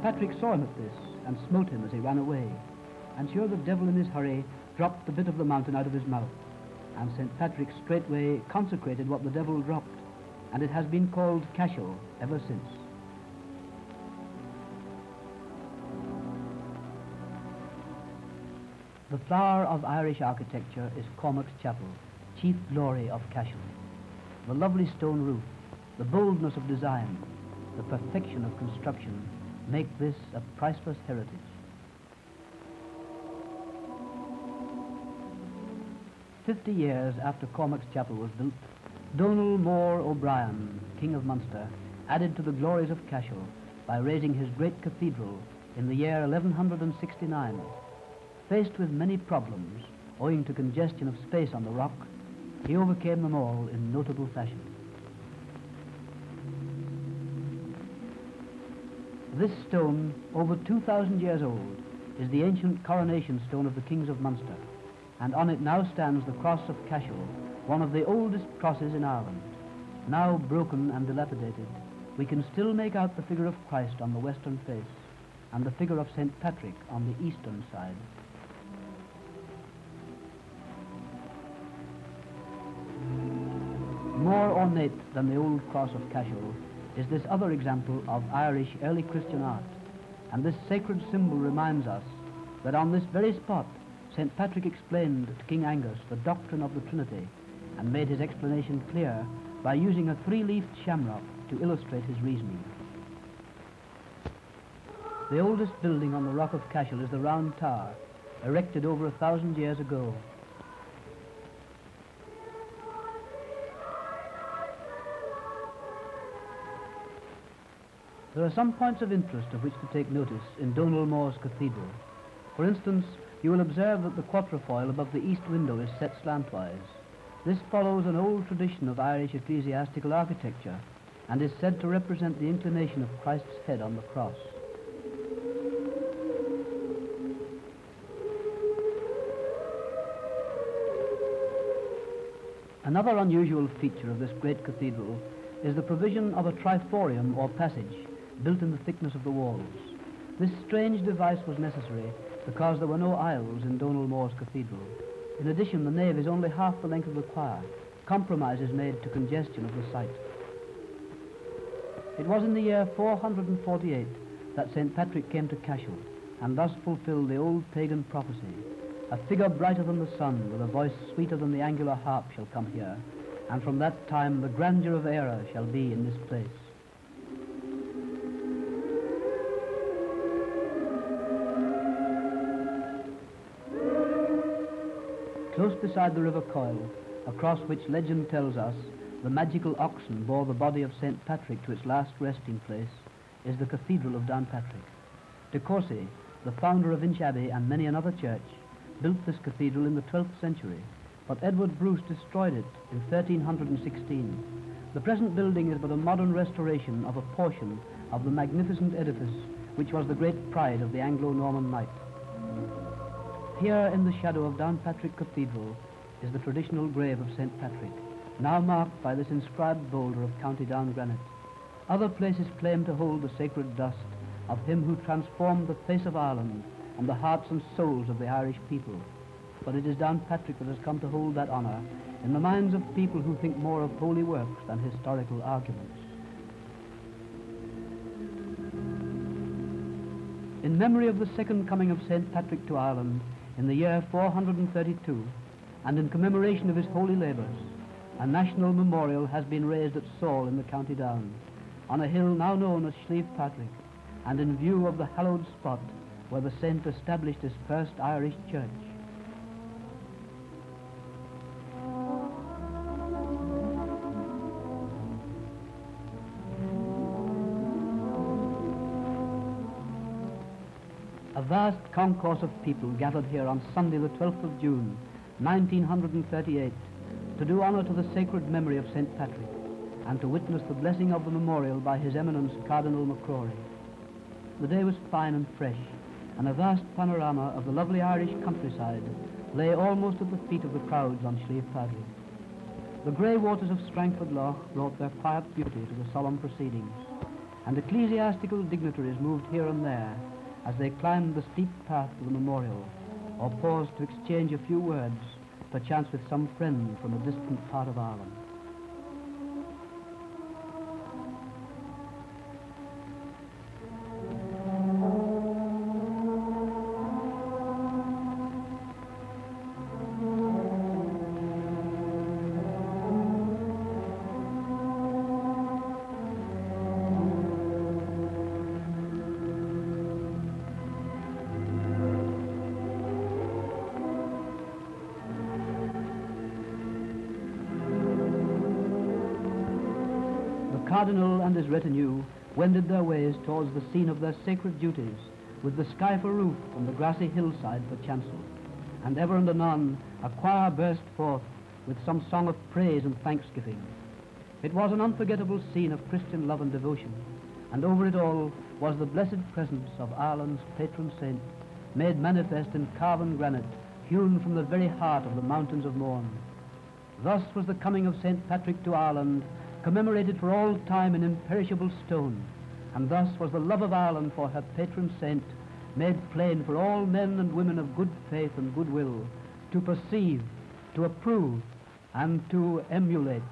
Patrick saw him at this, and smote him as he ran away. And sure the devil in his hurry dropped the bit of the mountain out of his mouth. And St. Patrick straightway consecrated what the devil dropped, and it has been called Cashel ever since. The flower of Irish architecture is Cormac's Chapel, chief glory of Cashel. The lovely stone roof, the boldness of design, the perfection of construction make this a priceless heritage. 50 years after Cormac's Chapel was built, Donal Mór O'Brien, King of Munster, added to the glories of Cashel by raising his great cathedral in the year 1169. Faced with many problems, owing to congestion of space on the rock, he overcame them all in notable fashion. This stone, over 2,000 years old, is the ancient coronation stone of the kings of Munster, and on it now stands the cross of Cashel, one of the oldest crosses in Ireland. Now broken and dilapidated, we can still make out the figure of Christ on the western face, and the figure of St. Patrick on the eastern side. More ornate than the old cross of Cashel is this other example of Irish early Christian art, and this sacred symbol reminds us that on this very spot St. Patrick explained to King Angus the doctrine of the Trinity and made his explanation clear by using a three-leafed shamrock to illustrate his reasoning. The oldest building on the rock of Cashel is the Round Tower, erected over 1,000 years ago. There are some points of interest of which to take notice in Donal Mór's cathedral. For instance, you will observe that the quatrefoil above the east window is set slantwise. This follows an old tradition of Irish ecclesiastical architecture and is said to represent the inclination of Christ's head on the cross. Another unusual feature of this great cathedral is the provision of a triforium or passage built in the thickness of the walls. This strange device was necessary because there were no aisles in Donal Mór's cathedral. In addition, the nave is only half the length of the choir. Compromise is made to congestion of the site. It was in the year 448 that St. Patrick came to Cashel and thus fulfilled the old pagan prophecy. A figure brighter than the sun, with a voice sweeter than the angular harp, shall come here, and from that time the grandeur of Éire shall be in this place. Close beside the River Coyle, across which legend tells us the magical oxen bore the body of St. Patrick to its last resting place, is the Cathedral of Downpatrick. De Courcy, the founder of Inch Abbey and many another church, built this cathedral in the 12th century, but Edward Bruce destroyed it in 1316. The present building is but a modern restoration of a portion of the magnificent edifice which was the great pride of the Anglo-Norman knight. Here in the shadow of Downpatrick Cathedral is the traditional grave of St. Patrick, now marked by this inscribed boulder of County Down granite. Other places claim to hold the sacred dust of him who transformed the face of Ireland and the hearts and souls of the Irish people. But it is Downpatrick that has come to hold that honour in the minds of people who think more of holy works than historical arguments. In memory of the second coming of St. Patrick to Ireland in the year 432, and in commemoration of his holy labours, a national memorial has been raised at Saul in the County Down, on a hill now known as Slieve Patrick, and in view of the hallowed spot where the saint established his first Irish church. A vast concourse of people gathered here on Sunday the 12th of June, 1938, to do honour to the sacred memory of St. Patrick and to witness the blessing of the memorial by His Eminence Cardinal MacCrory. The day was fine and fresh, and a vast panorama of the lovely Irish countryside lay almost at the feet of the crowds on Slieve Patrick. The grey waters of Strangford Lough brought their quiet beauty to the solemn proceedings. and ecclesiastical dignitaries moved here and there as they climbed the steep path to the memorial, or paused to exchange a few words, perchance with some friend from a distant part of Ireland. The cardinal and his retinue wended their ways towards the scene of their sacred duties, with the sky for roof and the grassy hillside for chancel. And ever and anon a choir burst forth with some song of praise and thanksgiving. It was an unforgettable scene of Christian love and devotion, and over it all was the blessed presence of Ireland's patron saint, made manifest in carven granite, hewn from the very heart of the mountains of Mourne. Thus was the coming of St. Patrick to Ireland commemorated for all time in imperishable stone, and thus was the love of Ireland for her patron saint made plain for all men and women of good faith and goodwill to perceive, to approve, and to emulate.